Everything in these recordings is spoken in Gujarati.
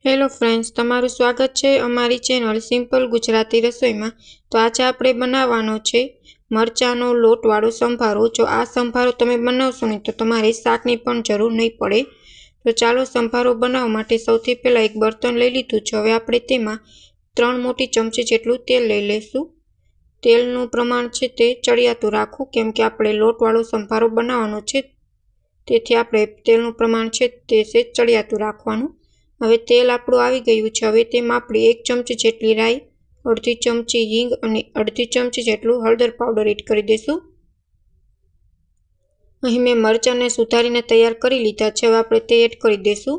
હેલો ફ્રેન્ડ્સ, તમારું સ્વાગત છે અમારી ચેનલ સિમ્પલ ગુજરાતી રસોઈમાં। તો આજે આપણે બનાવવાનો છે મરચાંનો લોટવાળો સંભારો। જો આ સંભારો તમે બનાવશો ને તો તમારે શાકની પણ જરૂર નહીં પડે। તો ચાલો સંભારો બનાવવા માટે સૌથી પહેલાં એક બર્તન લઈ લીધું છે। હવે આપણે તેમાં 3 મોટી ચમચી જેટલું તેલ લઈ લઈશું। તેલનું પ્રમાણ છે તે ચડિયાતું રાખવું, કેમ કે આપણે લોટવાળો સંભારો બનાવવાનો છે, તેથી આપણે તેલનું પ્રમાણ છે તે ચડિયાતું રાખવાનું। હવે તેલ આપણું આવી ગયું છે। હવે તેમાં આપણે 1 ચમચી જેટલી રાઈ, અડધી ચમચી હિંગ અને અડધી ચમચી જેટલું હળદર પાવડર એડ કરી દઈશું। અહીં મેં મરચાંને સુધારીને તૈયાર કરી લીધા છે। હવે આપણે તે એડ કરી દઈશું।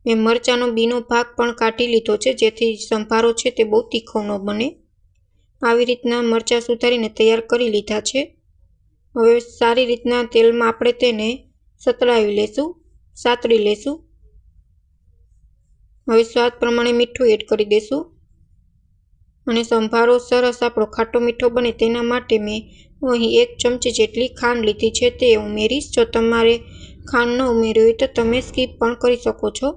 મેં મરચાંનો બીનો ભાગ પણ કાઢી લીધો છે, જેથી સંભારો છે તે બહુ તીખો ન બને। આવી રીતના મરચાં સુધારીને તૈયાર કરી લીધા છે। હવે સારી રીતના તેલમાં આપણે તેને સતળાવી લઈશું, સાતળી લઈશું। હવે સ્વાદ પ્રમાણે મીઠું એડ કરી દઈશું અને સંભારો સરસ આપણો ખાટો મીઠો બને તેના માટે મેં અહીં 1 ચમચી જેટલી ખાંડ લીધી છે તે ઉમેરીશ। જો તમારે ખાંડ ન ઉમેરવી હોય તો તમે સ્કીપ પણ કરી શકો છો।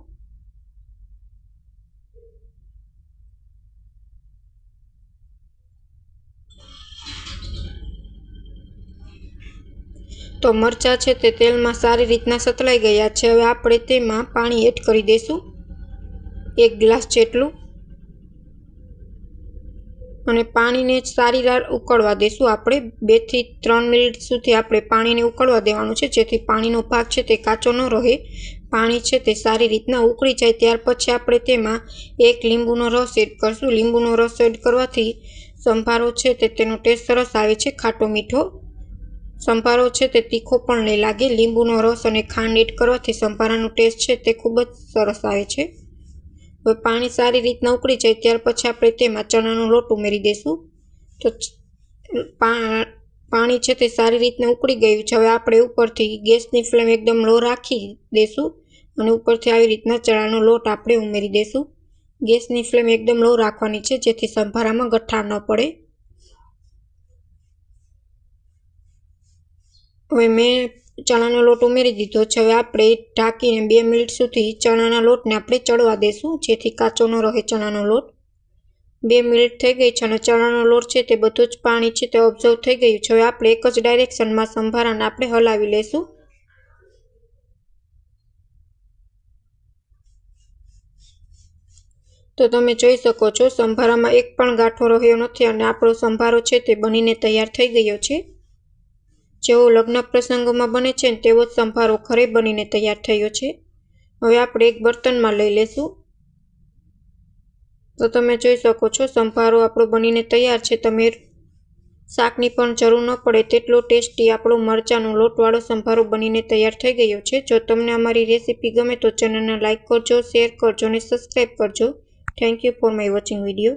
તો મરચાં છે તે તેલમાં સારી રીતના સતળાઈ ગયા છે। હવે આપણે તેમાં પાણી એડ કરી દઈશું, 1 ગ્લાસ જેટલું, અને પાણીને સારી રાત ઉકળવા દઈશું। આપણે 2 થી 3 મિનિટ સુધી આપણે પાણીને ઉકળવા દેવાનું છે, જેથી પાણીનો ભાગ છે તે કાચો ન રહે। પાણી છે તે સારી રીતના ઉકળી જાય ત્યાર પછી આપણે તેમાં 1 લીંબુનો રસ એડ કરશું। લીંબુનો રસ એડ કરવાથી સંભારો છે તે તેનો ટેસ્ટ સરસ આવે છે, ખાટો મીઠો। સંભારો છે તે તીખો પણ નહીં લાગે। લીંબુનો રસ અને ખાંડ એડ કરવાથી સંભારાનો ટેસ્ટ છે તે ખૂબ જ સરસ આવે છે। હવે પાણી સારી રીતના ઉકળી જાય ત્યાર પછી આપણે તેમાં ચણાનો લોટ ઉમેરી દઈશું। તો પાણી છે તે સારી રીતના ઉકળી ગયું છે। હવે આપણે ઉપરથી ગેસની ફ્લેમ એકદમ લો રાખી દઈશું અને ઉપરથી આવી રીતના ચણાનો લોટ આપણે ઉમેરી દઈશું। ગેસની ફ્લેમ એકદમ લો રાખવાની છે, જેથી સંભારામાં ગઠ્ઠા ન પડે। હવે મેં ચણાનો લોટ ઉમેરી દીધો છે। હવે આપણે ઢાંકીને 2 મિનિટ સુધી ચણાના લોટને આપણે ચડવા દઈશું, જેથી કાચો ન રહે ચણાનો લોટ। 2 મિનિટ થઈ ગઈ છે અને ચણાનો લોટ છે તે બધું જ પાણી છે તે ઓબ્ઝર્વ થઈ ગયું છે। હવે આપણે એક જ ડાયરેક્શનમાં સંભારાને આપણે હલાવી લઈશું। તો તમે જોઈ શકો છો સંભારામાં એક પણ ગાંઠો રહ્યો નથી અને આપણો સંભારો છે તે બનીને તૈયાર થઈ ગયો છે। જેવો લગ્ન પ્રસંગોમાં બને છે તેવો જ સંભારો ઘરે બનીને તૈયાર થયો છે। હવે આપણે એક બર્તનમાં લઈ લઈશું। તો તમે જોઈ શકો છો સંભારો આપણો બનીને તૈયાર છે। તમે શાકની પણ જરૂર ન પડે તેટલો ટેસ્ટી આપણો મરચાંનો લોટવાળો સંભારો બનીને તૈયાર થઈ ગયો છે। જો તમને અમારી રેસીપી ગમે તો ચેનલને લાઇક કરજો, શેર કરજો અને સબસ્ક્રાઈબ કરજો। Thank you for my watching video.